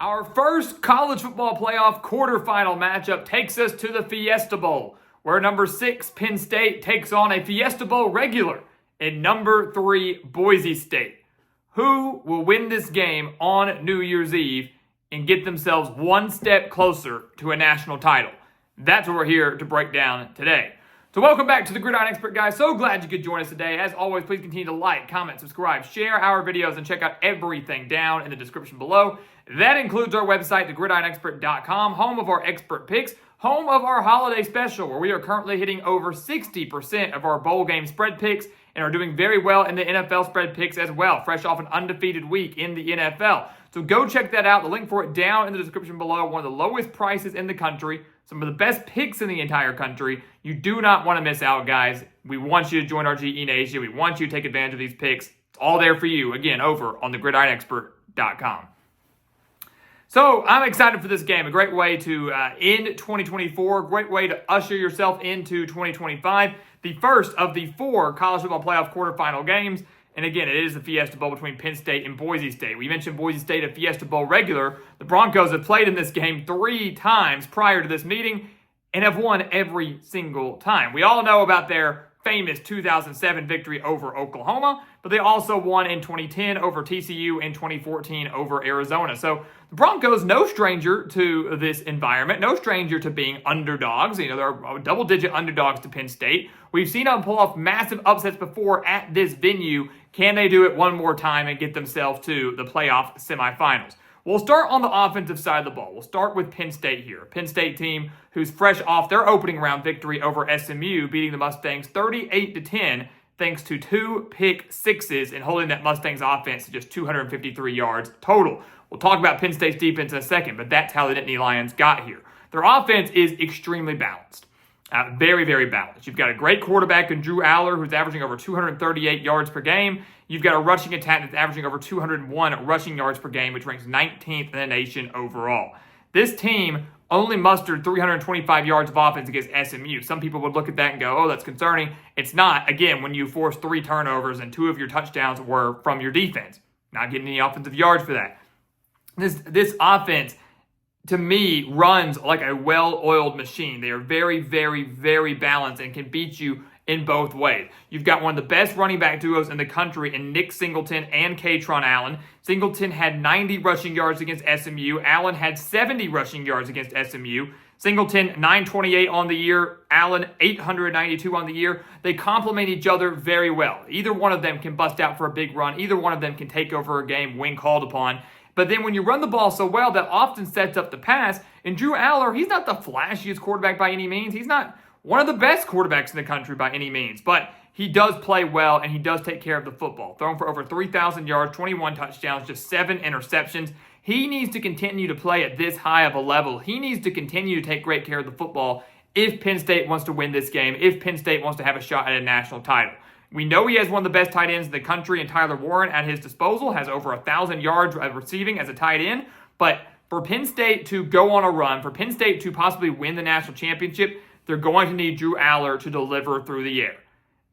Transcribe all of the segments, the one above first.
Our first college football playoff quarterfinal matchup takes us to the Fiesta Bowl, where number 6 Penn State takes on a Fiesta Bowl regular in number 3 Boise State. Who will win this game on New Year's Eve and get themselves one step closer to a national title? That's what we're here to break down today. So welcome back to the Gridiron Expert, guys. So glad you could join us today. As always, please continue to like, comment, subscribe, share our videos, and check out everything down in the description below. That includes our website, thegridironexpert.com, home of our expert picks, home of our holiday special, where we are currently hitting over 60% of our bowl game spread picks and are doing very well in the NFL spread picks as well, fresh off an undefeated week in the NFL. So go check that out. The link for it down in the description below. One of the lowest prices in the country, some of the best picks in the entire country. You do not want to miss out, guys. We want you to join our GE Nation. We want you to take advantage of these picks. It's all there for you, again, over on thegridironexpert.com. So I'm excited for this game. A great way to end 2024. Great way to usher yourself into 2025. The first of the 4 college football playoff quarterfinal games. And again, it is the Fiesta Bowl between Penn State and Boise State. We mentioned Boise State, a Fiesta Bowl regular. The Broncos have played in this game 3 times prior to this meeting and have won every single time. We all know about their famous 2007 victory over Oklahoma, but they also won in 2010 over TCU and 2014 over Arizona. So the Broncos, no stranger to this environment, no stranger to being underdogs. You know, they're double-digit underdogs to Penn State. We've seen them pull off massive upsets before at this venue. Can they do it one more time and get themselves to the playoff semifinals? We'll start on the offensive side of the ball. We'll start with Penn State here. Penn State team who's fresh off their opening round victory over SMU, beating the Mustangs 38-10 thanks to 2 pick sixes and holding that Mustangs offense to just 253 yards total. We'll talk about Penn State's defense in a second, but that's how the Nittany Lions got here. Their offense is extremely balanced. Very, very balanced. You've got a great quarterback in Drew Aller, who's averaging over 238 yards per game. You've got a rushing attack that's averaging over 201 rushing yards per game, which ranks 19th in the nation overall. This team only mustered 325 yards of offense against SMU. Some people would look at that and go, oh, that's concerning. It's not, again, when you force 3 turnovers and 2 of your touchdowns were from your defense. Not getting any offensive yards for that. This offense, to me, runs like a well-oiled machine. They are very, very, very balanced and can beat you in both ways. You've got one of the best running back duos in the country in Nick Singleton and Kaytron Allen. Singleton had 90 rushing yards against SMU. Allen had 70 rushing yards against SMU. Singleton, 928 on the year. Allen, 892 on the year. They complement each other very well. Either one of them can bust out for a big run. Either one of them can take over a game when called upon. But then when you run the ball so well, that often sets up the pass. And Drew Aller, he's not the flashiest quarterback by any means. He's not one of the best quarterbacks in the country by any means. But he does play well, and he does take care of the football. Thrown for over 3,000 yards, 21 touchdowns, just 7 interceptions. He needs to continue to play at this high of a level. He needs to continue to take great care of the football if Penn State wants to win this game, if Penn State wants to have a shot at a national title. We know he has one of the best tight ends in the country, and Tyler Warren at his disposal has over 1,000 yards receiving as a tight end. But for Penn State to go on a run, for Penn State to possibly win the national championship, they're going to need Drew Aller to deliver through the air.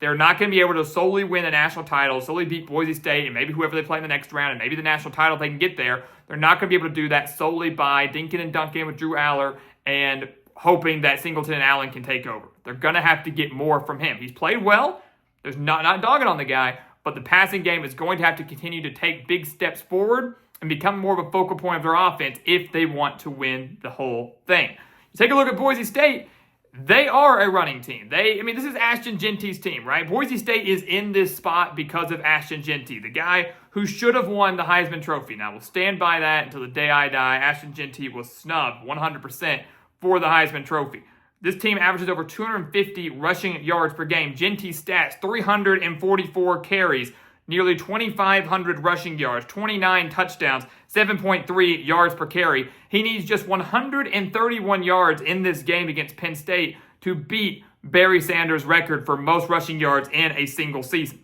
They're not going to be able to solely win a national title, solely beat Boise State, and maybe whoever they play in the next round, and maybe the national title if they can get there. They're not going to be able to do that solely by dinking and dunking with Drew Aller and hoping that Singleton and Allen can take over. They're going to have to get more from him. He's played well. There's not dogging on the guy, but the passing game is going to have to continue to take big steps forward and become more of a focal point of their offense if they want to win the whole thing. You take a look at Boise State. They are a running team. This is Ashton Genty's team, right? Boise State is in this spot because of Ashton Genty, the guy who should have won the Heisman Trophy. Now, we'll stand by that until the day I die. Ashton Genty was snubbed 100% for the Heisman Trophy. This team averages over 250 rushing yards per game. Genty's stats, 344 carries, nearly 2,500 rushing yards, 29 touchdowns, 7.3 yards per carry. He needs just 131 yards in this game against Penn State to beat Barry Sanders' record for most rushing yards in a single season.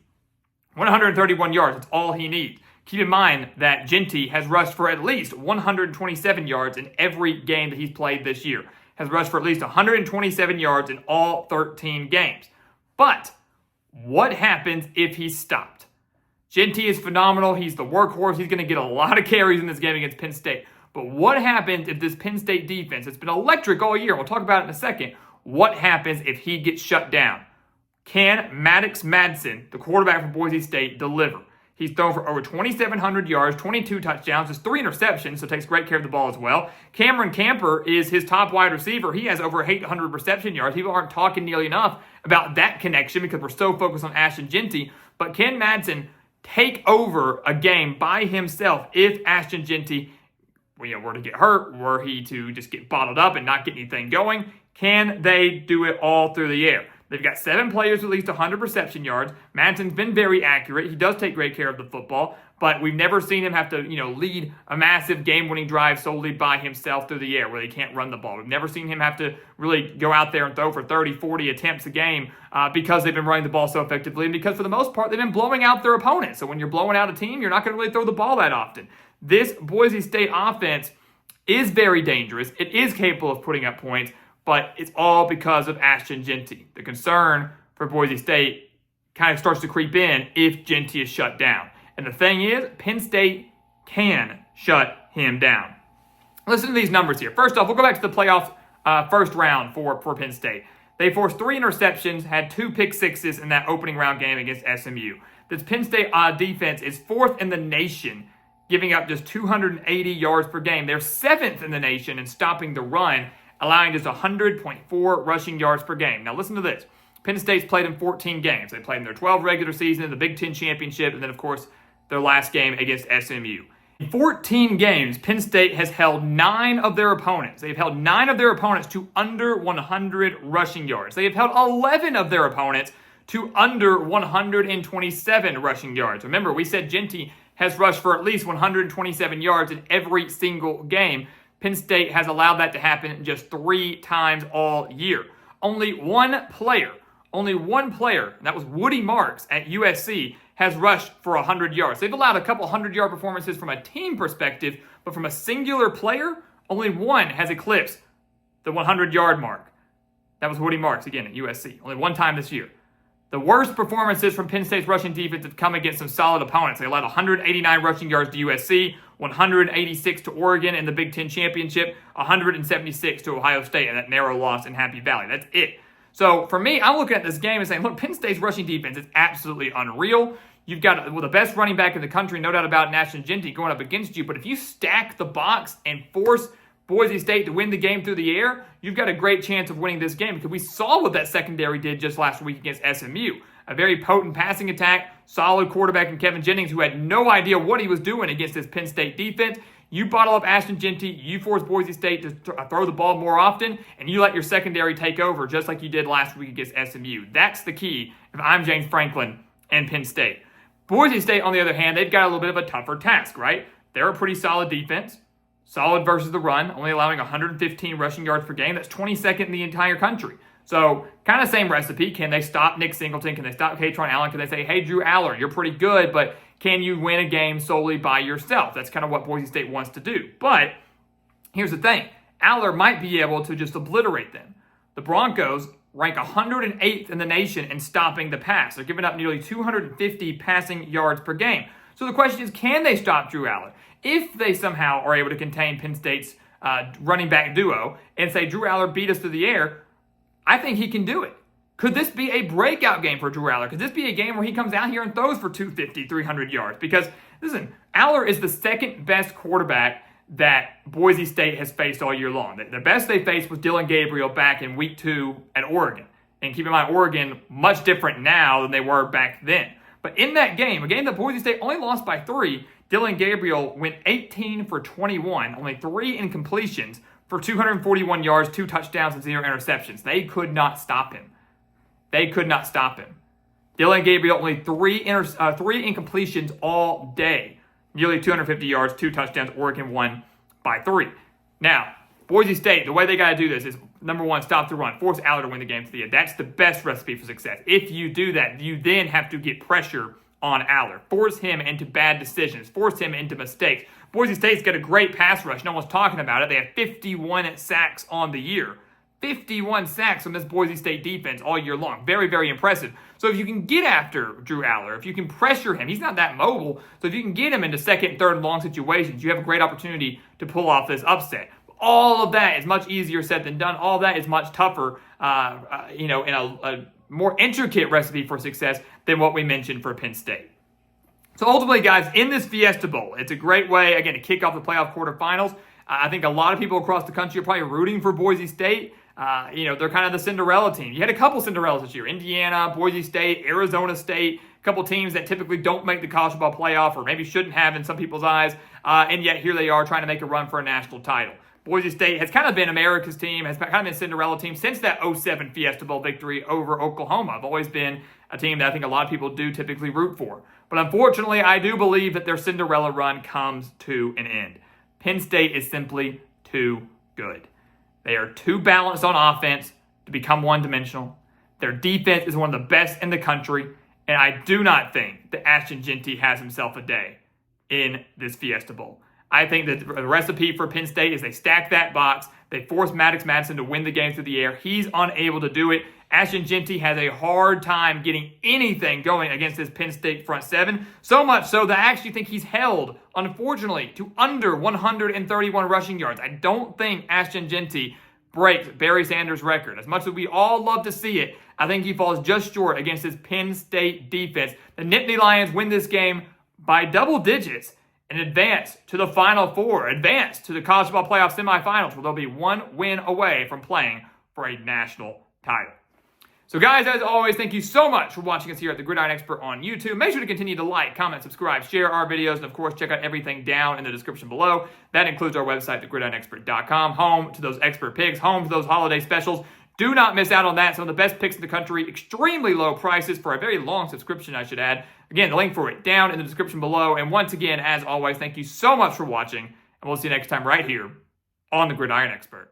131 yards, that's all he needs. Keep in mind that Genty has rushed for at least 127 yards in every game that he's played this year. Has rushed for at least 127 yards in all 13 games. But what happens if he's stopped? Genty is phenomenal. He's the workhorse. He's going to get a lot of carries in this game against Penn State. But what happens if this Penn State defense, it's been electric all year, we'll talk about it in a second, what happens if he gets shut down? Can Maddox Madsen, the quarterback for Boise State, deliver? He's thrown for over 2,700 yards, 22 touchdowns, just 3 interceptions, so takes great care of the ball as well. Cameron Camper is his top wide receiver. He has over 800 reception yards. People aren't talking nearly enough about that connection because we're so focused on Ashton Jeanty. But can Madsen take over a game by himself if Ashton Jeanty were to get hurt, were he to just get bottled up and not get anything going? Can they do it all through the air? They've got 7 players with at least 100 reception yards. Madsen's been very accurate. He does take great care of the football, but we've never seen him have to, lead a massive game-winning drive solely by himself through the air where they can't run the ball. We've never seen him have to really go out there and throw for 30, 40 attempts a game because they've been running the ball so effectively and because for the most part they've been blowing out their opponents. So when you're blowing out a team, you're not going to really throw the ball that often. This Boise State offense is very dangerous. It is capable of putting up points, but it's all because of Ashton Jeanty. The concern for Boise State kind of starts to creep in if Jeanty is shut down. And the thing is, Penn State can shut him down. Listen to these numbers here. First off, we'll go back to the playoff first round for Penn State. They forced 3 interceptions, had 2 pick sixes in that opening round game against SMU. This Penn State defense is 4th in the nation, giving up just 280 yards per game. They're 7th in the nation in stopping the run, allowing just 100.4 rushing yards per game. Now listen to this. Penn State's played in 14 games. They played in their 12 regular season, the Big Ten championship, and then, of course, their last game against SMU. In 14 games, Penn State has held 9 of their opponents. They've held 9 of their opponents to under 100 rushing yards. They have held 11 of their opponents to under 127 rushing yards. Remember, we said Jeanty has rushed for at least 127 yards in every single game. Penn State has allowed that to happen just 3 times all year. Only one player, and that was Woody Marks at USC, has rushed for 100 yards. They've allowed a couple 100-yard performances from a team perspective, but from a singular player, only one has eclipsed the 100-yard mark. That was Woody Marks, again, at USC. Only one time this year. The worst performances from Penn State's rushing defense have come against some solid opponents. They allowed 189 rushing yards to USC, 186 to Oregon in the Big Ten championship, 176 to Ohio State in that narrow loss in Happy Valley. That's it. So for me, I'm looking at this game and saying, look, Penn State's rushing defense is absolutely unreal. You've got the best running back in the country, no doubt about it, Ashton Jeanty, going up against you. But if you stack the box and force Boise State to win the game through the air, you've got a great chance of winning this game because we saw what that secondary did just last week against SMU. A very potent passing attack, solid quarterback in Kevin Jennings who had no idea what he was doing against this Penn State defense. You bottle up Ashton Jeanty, you force Boise State to throw the ball more often, and you let your secondary take over just like you did last week against SMU. That's the key if I'm James Franklin and Penn State. Boise State, on the other hand, they've got a little bit of a tougher task, right? They're a pretty solid defense. Solid versus the run, only allowing 115 rushing yards per game. That's 22nd in the entire country. So, kind of same recipe. Can they stop Nick Singleton? Can they stop Katron Allen? Can they say, hey, Drew Aller, you're pretty good, but can you win a game solely by yourself? That's kind of what Boise State wants to do. But here's the thing. Aller might be able to just obliterate them. The Broncos rank 108th in the nation in stopping the pass. They're giving up nearly 250 passing yards per game. So the question is, can they stop Drew Aller? If they somehow are able to contain Penn State's running back duo and say, Drew Aller beat us through the air, I think he can do it. Could this be a breakout game for Drew Aller? Could this be a game where he comes out here and throws for 250, 300 yards? Because, listen, Aller is the second best quarterback that Boise State has faced all year long. The best they faced was Dylan Gabriel back in week 2 at Oregon. And keep in mind, Oregon, much different now than they were back then. But in that game, a game that Boise State only lost by 3, Dylan Gabriel went 18 for 21, only 3 incompletions for 241 yards, 2 touchdowns, and 0 interceptions. They could not stop him. Dylan Gabriel only 3 incompletions all day. Nearly 250 yards, 2 touchdowns. Oregon won by 3. Now, Boise State, the way they got to do this is, number 1, stop the run. Force Aller to win the game to the end. That's the best recipe for success. If you do that, you then have to get pressure on Aller. Force him into bad decisions. Force him into mistakes. Boise State's got a great pass rush. No one's talking about it. They have 51 sacks on the year. 51 sacks from this Boise State defense all year long. Very, very impressive. So if you can get after Drew Aller, if you can pressure him, he's not that mobile. So if you can get him into second and third and long situations, you have a great opportunity to pull off this upset. All of that is much easier said than done. All that is much tougher, in a more intricate recipe for success than what we mentioned for Penn State. So ultimately, guys, in this Fiesta Bowl, it's a great way, again, to kick off the playoff quarterfinals. I think a lot of people across the country are probably rooting for Boise State. They're kind of the Cinderella team. You had a couple Cinderellas this year. Indiana, Boise State, Arizona State, a couple teams that typically don't make the college football playoff or maybe shouldn't have in some people's eyes. And yet here they are trying to make a run for a national title. Boise State has kind of been America's team, has kind of been Cinderella team since that 2007 Fiesta Bowl victory over Oklahoma. I've always been a team that I think a lot of people do typically root for. But unfortunately, I do believe that their Cinderella run comes to an end. Penn State is simply too good. They are too balanced on offense to become one-dimensional. Their defense is one of the best in the country, and I do not think that Ashton Jeanty has himself a day in this Fiesta Bowl. I think that the recipe for Penn State is they stack that box. They force Maddox Madison to win the game through the air. He's unable to do it. Ashton Jeanty has a hard time getting anything going against this Penn State front seven. So much so that I actually think he's held, unfortunately, to under 131 rushing yards. I don't think Ashton Jeanty breaks Barry Sanders' record. As much as we all love to see it, I think he falls just short against this Penn State defense. The Nittany Lions win this game by double digits and advance to the Final Four, advance to the college football playoff semifinals, where they'll be one win away from playing for a national title. So guys, as always, thank you so much for watching us here at the Gridiron Expert on YouTube. Make sure to continue to like, comment, subscribe, share our videos, and of course, check out everything down in the description below. That includes our website, thegridironexpert.com, home to those expert picks, home to those holiday specials. Do not miss out on that. Some of the best picks in the country, extremely low prices for a very long subscription, I should add. Again, the link for it down in the description below. And once again, as always, thank you so much for watching, and we'll see you next time right here on the Gridiron Expert.